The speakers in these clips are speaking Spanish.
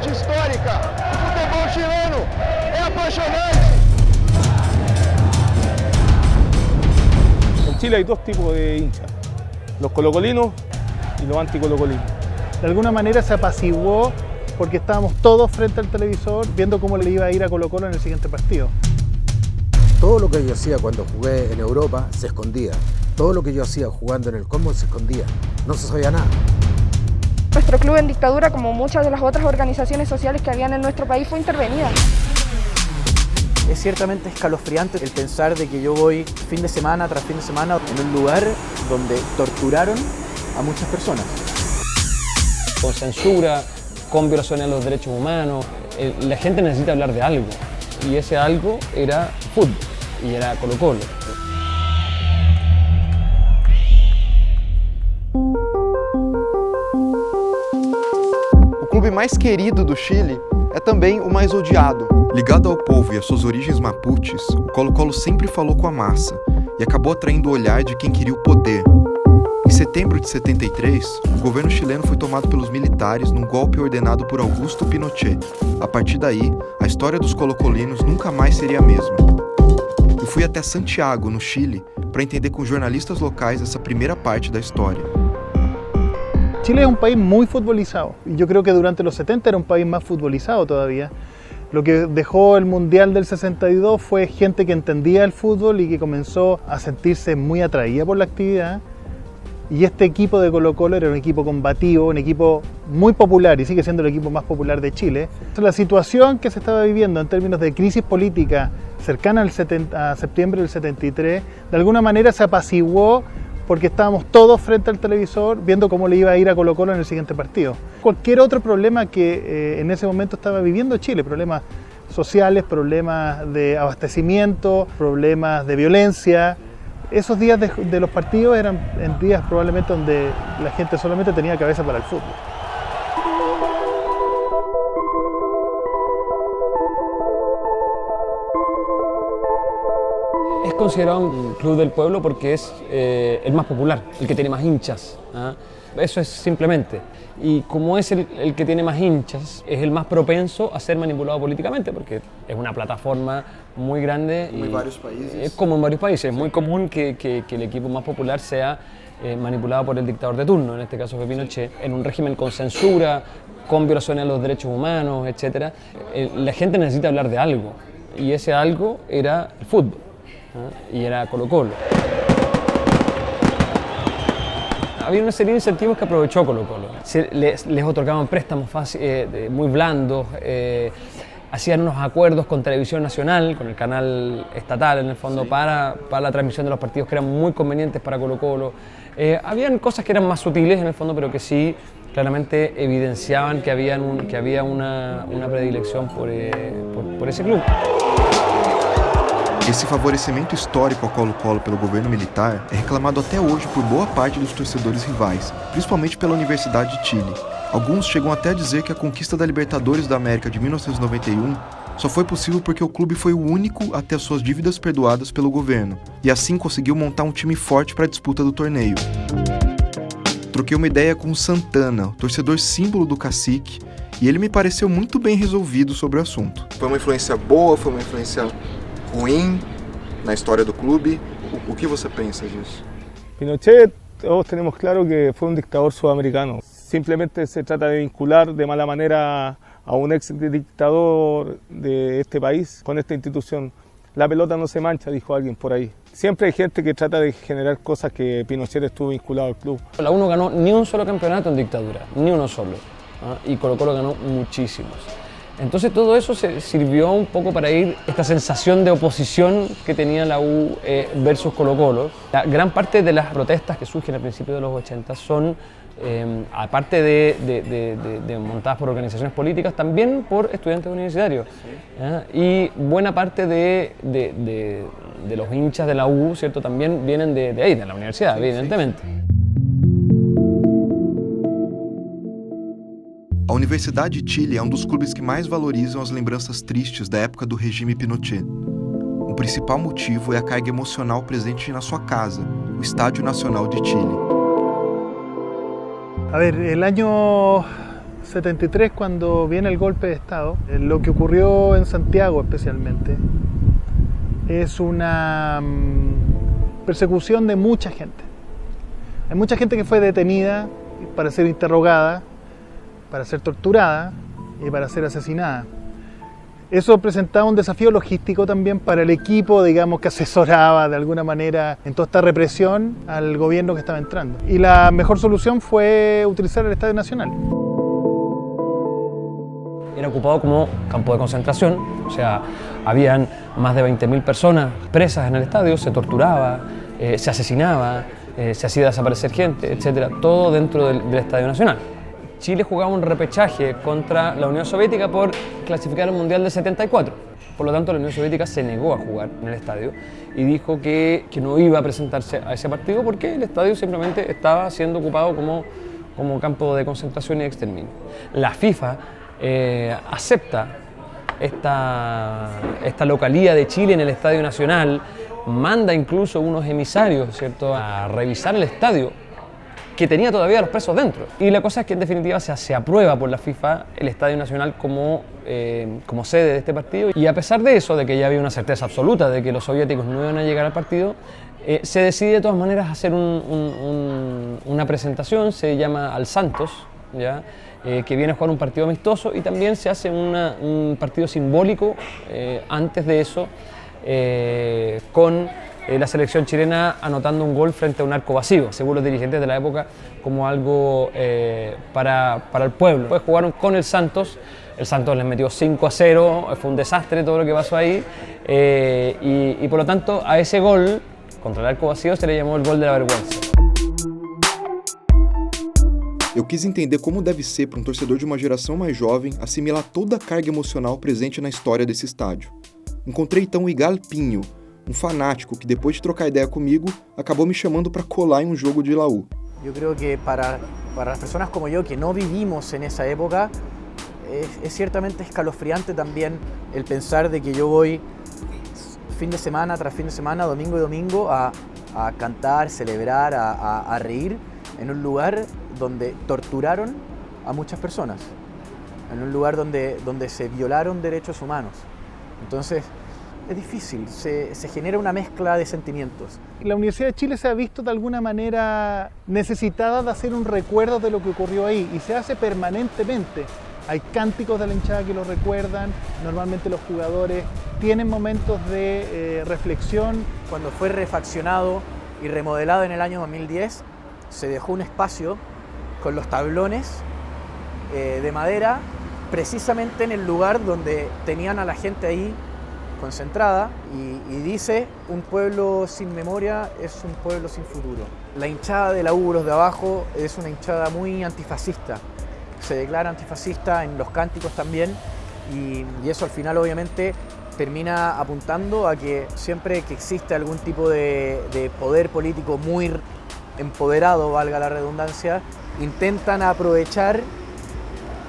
noite histórica. O futebol chileno é apaixonante. En Chile hay dos tipos de hinchas, los colocolinos y los anticolocolinos. De alguna manera se apaciguó porque estábamos todos frente al televisor viendo cómo le iba a ir a Colo-Colo en el siguiente partido. Todo lo que yo hacía cuando jugué en Europa se escondía. Todo lo que yo hacía jugando en el Combo se escondía. No se sabía nada. Nuestro club en dictadura, como muchas de las otras organizaciones sociales que habían en nuestro país, fue intervenida. Es ciertamente escalofriante el pensar de que yo voy fin de semana tras fin de semana en un lugar donde torturaron a muchas personas. Con censura, con violaciones a los derechos humanos, la gente necesita hablar de algo, y ese algo era fútbol, y era Colo-Colo. O clube mais querido do Chile é também o mais odiado. Ligado ao povo e às suas origens mapuches, o Colo-Colo sempre falou com a massa e acabou atraindo o olhar de quem queria o poder. Em setembro de 73, o governo chileno foi tomado pelos militares num golpe ordenado por Augusto Pinochet. A partir daí, a história dos colocolinos nunca mais seria a mesma. Eu fui até Santiago, no Chile, para entender com jornalistas locais essa primeira parte da história. Chile es un país muy futbolizado y yo creo que durante los 70 era un país más futbolizado todavía. Lo que dejó el Mundial del 62 fue gente que entendía el fútbol y que comenzó a sentirse muy atraída por la actividad. Y este equipo de Colo-Colo era un equipo combativo, un equipo muy popular y sigue siendo el equipo más popular de Chile. La situación que se estaba viviendo en términos de crisis política cercana a septiembre del 73, de alguna manera se apaciguó porque estábamos todos frente al televisor viendo cómo le iba a ir a Colo-Colo en el siguiente partido. Cualquier otro problema que en ese momento estaba viviendo Chile, problemas sociales, problemas de abastecimiento, problemas de violencia, esos días de los partidos eran en días probablemente donde la gente solamente tenía cabeza para el fútbol. Es considerado un club del pueblo porque es el más popular, el que tiene más hinchas. ¿Ah? Eso es simplemente. Y como es el que tiene más hinchas, es el más propenso a ser manipulado políticamente, porque es una plataforma muy grande. Como en varios países. Es como en varios países. Es muy común que el equipo más popular sea manipulado por el dictador de turno, en este caso fue Pinochet, en un régimen con censura, con violaciones a los derechos humanos, etc. La gente necesita hablar de algo, y ese algo era el fútbol, ¿ah? Y era Colo-Colo. Había una serie de incentivos que aprovechó Colo-Colo. Les otorgaban préstamos muy blandos, hacían unos acuerdos con Televisión Nacional, con el canal estatal en el fondo, para la transmisión de los partidos que eran muy convenientes para Colo-Colo. Habían cosas que eran más sutiles en el fondo, pero que sí claramente evidenciaban que había una predilección por ese club. Esse favorecimento histórico ao Colo-Colo pelo governo militar é reclamado até hoje por boa parte dos torcedores rivais, principalmente pela Universidade de Chile. Alguns chegam até a dizer que a conquista da Libertadores da América de 1991 só foi possível porque o clube foi o único a ter suas dívidas perdoadas pelo governo, e assim conseguiu montar um time forte para a disputa do torneio. Troquei uma ideia com o Santana, o torcedor símbolo do Cacique, e ele me pareceu muito bem resolvido sobre o assunto. Foi uma influência boa, foi uma influência ruim na história do clube? O que você pensa disso? Pinochet, todos tenemos claro que fue un dictador sudamericano. Simplemente se trata de vincular de mala manera a un ex dictador de este país con esta institución. La pelota no se mancha, dijo alguien por ahí. Siempre hay gente que trata de generar cosas que Pinochet estuvo vinculado al club. La U no ganó ni un solo campeonato en dictadura, ni uno solo. ¿Ah? Y Colo-Colo ganó muchísimos. Entonces todo eso sirvió un poco para ir esta sensación de oposición que tenía la U versus Colo-Colo. La gran parte de las protestas que surgen al principio de los 80 son, aparte de montadas por organizaciones políticas, también por estudiantes universitarios. ¿Ah? Y buena parte de los hinchas de la U, ¿cierto? También vienen de ahí, de la universidad, evidentemente. A Universidade de Chile é dos clubes que mais valorizam as lembranças tristes da época do regime Pinochet. O principal motivo é a carga emocional presente na sua casa, o Estádio Nacional de Chile. A ver, el año 73, cuando viene el golpe de Estado, lo que ocurrió en Santiago especialmente, es una persecución de mucha gente. Hay mucha gente que fue detenida para ser interrogada, para ser torturada y para ser asesinada. Eso presentaba un desafío logístico también para el equipo, digamos, que asesoraba de alguna manera en toda esta represión al gobierno que estaba entrando. Y la mejor solución fue utilizar el Estadio Nacional. Era ocupado como campo de concentración, o sea, habían más de 20.000 personas presas en el estadio, se torturaba, se asesinaba, se hacía desaparecer gente, etcétera, todo dentro del Estadio Nacional. Chile jugaba un repechaje contra la Unión Soviética por clasificar al Mundial del 74. Por lo tanto, la Unión Soviética se negó a jugar en el estadio y dijo que no iba a presentarse a ese partido porque el estadio simplemente estaba siendo ocupado como campo de concentración y exterminio. La FIFA acepta esta localía de Chile en el Estadio Nacional, manda incluso unos emisarios, ¿cierto?, a revisar el estadio, que tenía todavía a los presos dentro. Y la cosa es que en definitiva se aprueba por la FIFA el Estadio Nacional como sede de este partido. Y a pesar de eso, de que ya había una certeza absoluta de que los soviéticos no iban a llegar al partido, se decide de todas maneras hacer una presentación, se llama Al Santos, ¿ya? Que viene a jugar un partido amistoso, y también se hace un partido simbólico antes de eso, con la selección chilena anotando un gol frente a un arco vacío, según los dirigentes de la época, como algo para el pueblo. Después jugaron con el Santos les metió 5-0, fue un desastre todo lo que pasó ahí, y por lo tanto a ese gol contra el arco vacío se le llamó el gol de la vergüenza. Eu quis entender como deve ser para um torcedor de uma geração mais jovem assimilar toda a carga emocional presente na história desse estádio. Encontrei então o Igal Pinho, um fanático que depois de trocar ideia comigo, acabou me chamando para colar em um jogo de Laú. Yo creo que para las personas como yo que no vivimos en esa época, es ciertamente escalofriante también el pensar de que yo voy fin de semana tras fin de semana, domingo y domingo, a cantar, celebrar, a reír en un lugar donde torturaron a muchas personas, en un lugar donde se violaron derechos humanos. Entonces, es difícil, se genera una mezcla de sentimientos. La Universidad de Chile se ha visto de alguna manera necesitada de hacer un recuerdo de lo que ocurrió ahí, y se hace permanentemente. Hay cánticos de la hinchada que lo recuerdan, normalmente los jugadores tienen momentos de reflexión. Cuando fue refaccionado y remodelado en el año 2010, se dejó un espacio con los tablones de madera, precisamente en el lugar donde tenían a la gente ahí concentrada, y dice: un pueblo sin memoria es un pueblo sin futuro. La hinchada de la U, los de abajo, es una hinchada muy antifascista, se declara antifascista en los cánticos también, y eso al final obviamente termina apuntando a que siempre que existe algún tipo de poder político muy empoderado, valga la redundancia, intentan aprovechar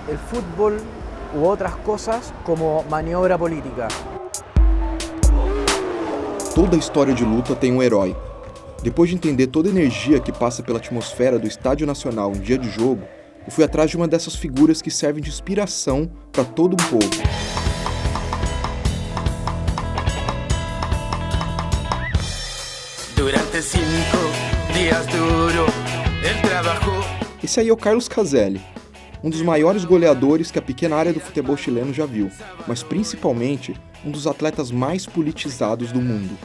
el fútbol u otras cosas como maniobra política. Toda história de luta tem um herói. Depois de entender toda a energia que passa pela atmosfera do Estádio Nacional em dia de jogo, eu fui atrás de uma dessas figuras que servem de inspiração para todo um povo. Durante 5 dias duro, ele trabalhou. Esse aí é o Carlos Caselli, um dos maiores goleadores que a pequena área do futebol chileno já viu, mas principalmente um dos atletas mais politizados do mundo.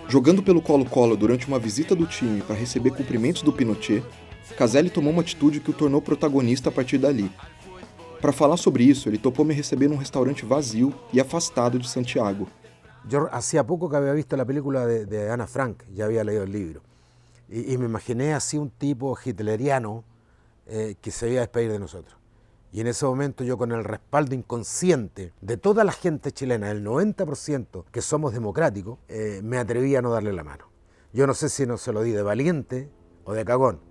Jogando pelo Colo-Colo durante uma visita do time para receber cumprimentos do Pinochet, Caselli tomou uma atitude que o tornou protagonista a partir dali. Para falar sobre isso, ele topou me receber num restaurante vazio e afastado de Santiago. Yo hacía poco que había visto la película de Ana Frank, ya había leído el libro, y me imaginé así un tipo hitleriano que se iba a despedir de nosotros. Y en ese momento yo, con el respaldo inconsciente de toda la gente chilena, el 90% que somos democráticos, me atreví a no darle la mano. Yo no sé si no se lo di de valiente o de cagón,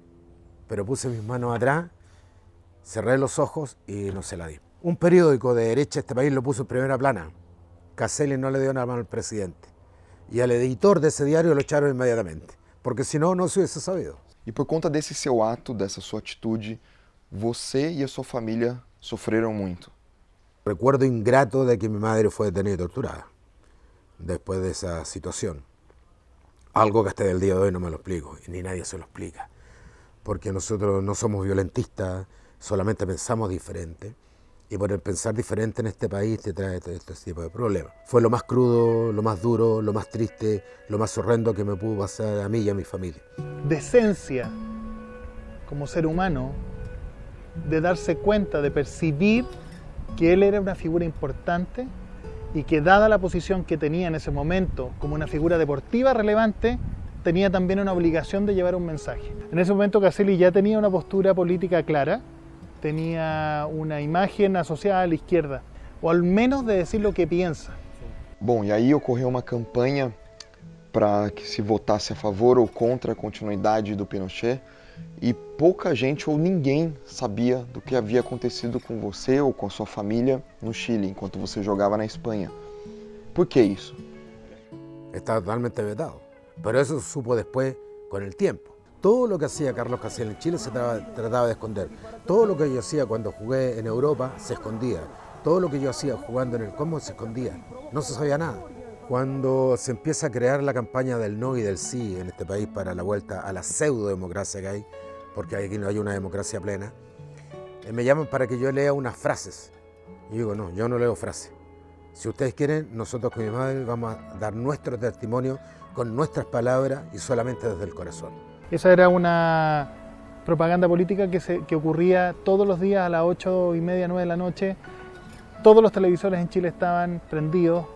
pero puse mis manos atrás, cerré los ojos y no se la di. Un periódico de derecha de este país lo puso en primera plana. Caselli no le dio una mano al presidente. Y al editor de ese diario lo echaron inmediatamente, porque si no, no se hubiese sabido. E por conta desse seu ato, dessa sua atitude, você e a sua família sofreram muito. Recuerdo ingrato de que mi madre fue detenida y torturada después de esa situación. Algo que hasta el día de hoy no me lo explico, y ni nadie se lo explica. Porque nosotros no somos violentistas, solamente pensamos diferente. Y por el pensar diferente en este país te trae este tipo de problemas. Fue lo más crudo, lo más duro, lo más triste, lo más horrendo que me pudo pasar a mí y a mi familia. Decencia como ser humano, de darse cuenta, de percibir que él era una figura importante y que dada la posición que tenía en ese momento como una figura deportiva relevante, tenía también una obligación de llevar un mensaje. En ese momento Caselli ya tenía una postura política clara, tenía una imagen asociada a la izquierda, o al menos de decir lo que piensa. Bom, e aí ocorreu uma campanha para que se votasse a favor ou contra a continuidade do Pinochet, e pouca gente ou ninguém sabia do que havia acontecido com você ou com a sua família no Chile, enquanto você jogava na Espanha. Por que isso? Está totalmente vetado, pero eso se supo después con el tiempo. Todo lo que hacía Carlos Caselli en Chile se trataba de esconder. Todo lo que yo hacía cuando jugué en Europa se escondía. Todo lo que yo hacía jugando en el Cosmos se escondía. No se sabía nada. Cuando se empieza a crear la campaña del no y del sí en este país para la vuelta a la pseudo-democracia que hay, porque aquí no hay una democracia plena, me llaman para que yo lea unas frases. Y digo, no, yo no leo frases. Si ustedes quieren, nosotros con mi madre vamos a dar nuestro testimonio con nuestras palabras y solamente desde el corazón. Esa era una propaganda política que ocurría todos los días a las 8:30, 9 de la noche. Todos los televisores en Chile estaban prendidos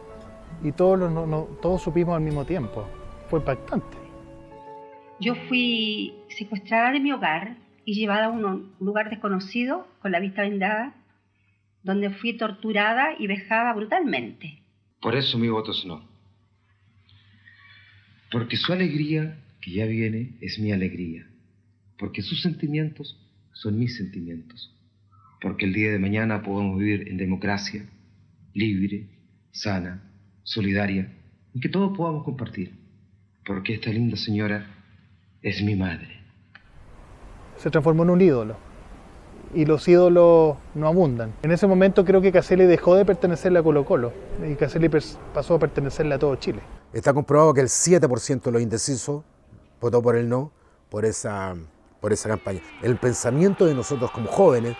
y todos supimos al mismo tiempo. Fue impactante. Yo fui secuestrada de mi hogar y llevada a un lugar desconocido con la vista vendada, donde fui torturada y vejada brutalmente. Por eso mi voto es no. Porque su alegría, que ya viene, es mi alegría. Porque sus sentimientos son mis sentimientos. Porque el día de mañana podemos vivir en democracia, libre, sana, solidaria, y que todos podamos compartir. Porque esta linda señora es mi madre. Se transformó en un ídolo. Y los ídolos no abundan. En ese momento creo que Caselli dejó de pertenecerle a Colo-Colo y Caselli pasó a pertenecerle a todo Chile. Está comprobado que el 7% de los indecisos votó por el no, por esa campaña. El pensamiento de nosotros como jóvenes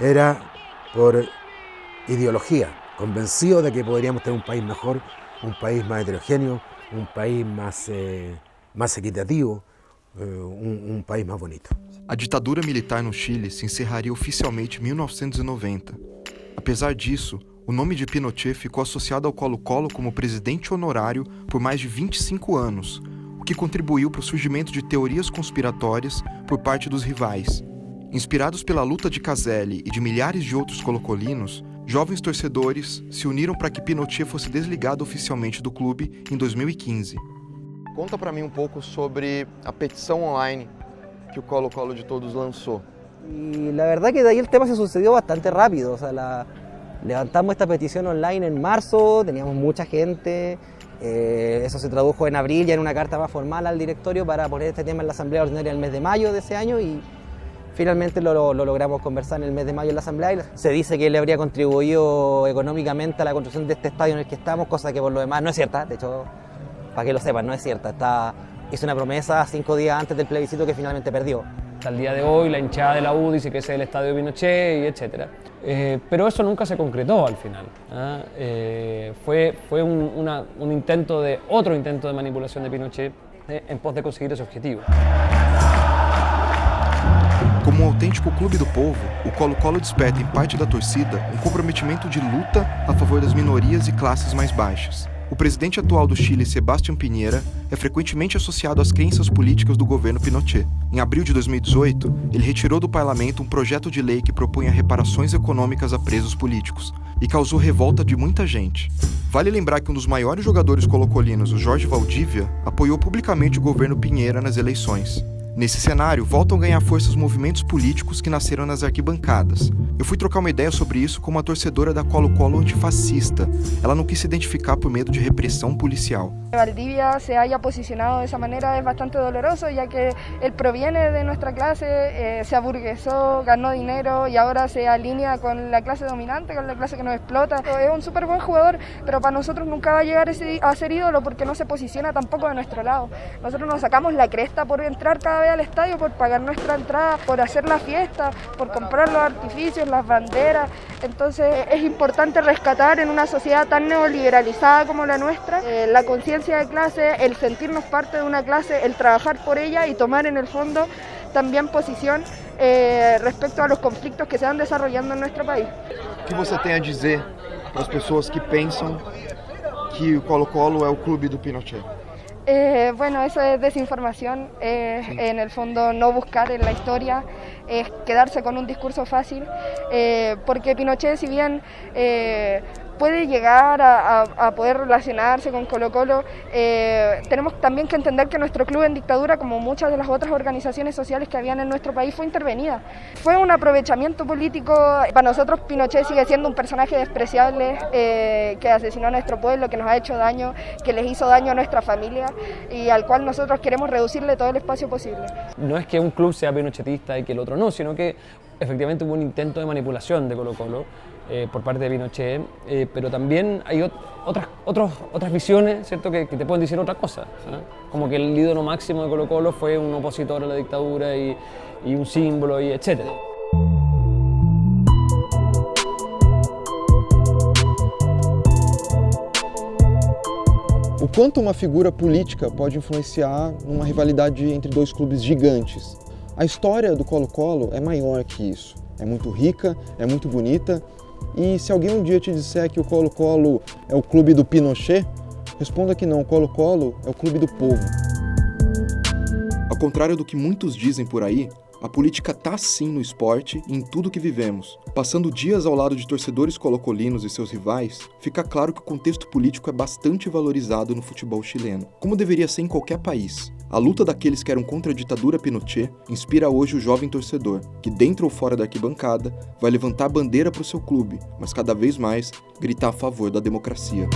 era por ideología, convencidos de que podríamos tener un país mejor, un país más heterogéneo, un país más equitativo, um país mais bonito. A ditadura militar no Chile se encerraria oficialmente em 1990. Apesar disso, o nome de Pinochet ficou associado ao Colo-Colo como presidente honorário por mais de 25 anos, o que contribuiu para o surgimento de teorias conspiratórias por parte dos rivais. Inspirados pela luta de Caselli e de milhares de outros colocolinos, jovens torcedores se uniram para que Pinochet fosse desligado oficialmente do clube em 2015. Conta para mim um pouco sobre a petição online que o Colo-Colo de Todos lanzó. Y la verdad que de ahí el tema se sucedió bastante rápido. O sea, levantamos esta petición online en marzo, teníamos mucha gente, eso se tradujo en abril ya en una carta más formal al directorio para poner este tema en la asamblea ordinaria el mes de mayo de ese año y finalmente lo logramos conversar en el mes de mayo en la asamblea. Y se dice que le habría contribuido económicamente a la construcción de este estadio en el que estamos, cosa que por lo demás no es cierta, de hecho, para que lo sepan, no es cierta. Hizo una promesa 5 días antes del plebiscito que finalmente perdió. Hasta el día de hoy la hinchada de la U dice que ese es el estadio de Pinochet, y etc. Pero eso nunca se concretó al final. Fue otro intento de manipulación de Pinochet en pos de conseguir ese objetivo. Como um autêntico clube do povo, o Colo-Colo desperta em parte da torcida um comprometimento de luta a favor das minorias e classes mais baixas. O presidente atual do Chile, Sebastián Piñera, é frequentemente associado às crenças políticas do governo Pinochet. Em abril de 2018, ele retirou do parlamento um projeto de lei que propunha reparações econômicas a presos políticos e causou revolta de muita gente. Vale lembrar que um dos maiores jogadores colocolinos, o Jorge Valdívia, apoiou publicamente o governo Piñera nas eleições. Nesse cenário, voltam a ganhar força os movimentos políticos que nasceram nas arquibancadas. Eu fui trocar uma ideia sobre isso com uma torcedora da Colo-Colo antifascista. Ela não quis se identificar por medo de repressão policial. Valdivia se haya posicionado de esa manera es bastante doloroso, ya que él proviene de nuestra clase, se aburguesó, ganó dinero y ahora se alinea con la clase dominante, con la clase que nos explota. Es un súper buen jugador, pero para nosotros nunca va a llegar a ser ídolo porque no se posiciona tampoco de nuestro lado. Nosotros nos sacamos la cresta por entrar cada vez al estadio, por pagar nuestra entrada, por hacer la fiesta, por comprar los artificios, las banderas. Entonces es importante rescatar en una sociedad tan neoliberalizada como la nuestra la conciencia de clase, el sentirnos parte de una clase, el trabajar por ella y tomar en el fondo también posición respecto a los conflictos que se van desarrollando en nuestro país. O que você tem a dizer para as pessoas que pensam que o Colo-Colo é o clube do Pinochet? Bueno, eso es desinformación, en el fondo no buscar en la historia, es quedarse con un discurso fácil, porque Pinochet, si bien puede llegar a poder relacionarse con Colo-Colo, tenemos también que entender que nuestro club en dictadura, como muchas de las otras organizaciones sociales que habían en nuestro país, fue intervenida. Fue un aprovechamiento político. Para nosotros Pinochet sigue siendo un personaje despreciable, que asesinó a nuestro pueblo, que nos ha hecho daño, que les hizo daño a nuestra familia y al cual nosotros queremos reducirle todo el espacio posible. No es que un club sea pinochetista y que el otro no, sino que efectivamente hubo un intento de manipulación de Colo-Colo por parte de Pinochet, pero también hay otras visiones, ¿cierto?, que te pueden decir otra cosa, como que el ídolo máximo de Colo-Colo fue un opositor a la dictadura y un símbolo, y etcétera. O quanto uma figura política pode influenciar numa rivalidade entre dois clubes gigantes? A história do Colo-Colo é maior que isso. É muito rica, é muito bonita. E se alguém um dia te disser que o Colo-Colo é o clube do Pinochet, responda que não, o Colo-Colo é o clube do povo. Ao contrário do que muitos dizem por aí, a política tá sim no esporte e em tudo que vivemos. Passando dias ao lado de torcedores colocolinos e seus rivais, fica claro que o contexto político é bastante valorizado no futebol chileno, como deveria ser em qualquer país. A luta daqueles que eram contra a ditadura Pinochet inspira hoje o jovem torcedor, que dentro ou fora da arquibancada vai levantar a bandeira para o seu clube, mas cada vez mais gritar a favor da democracia.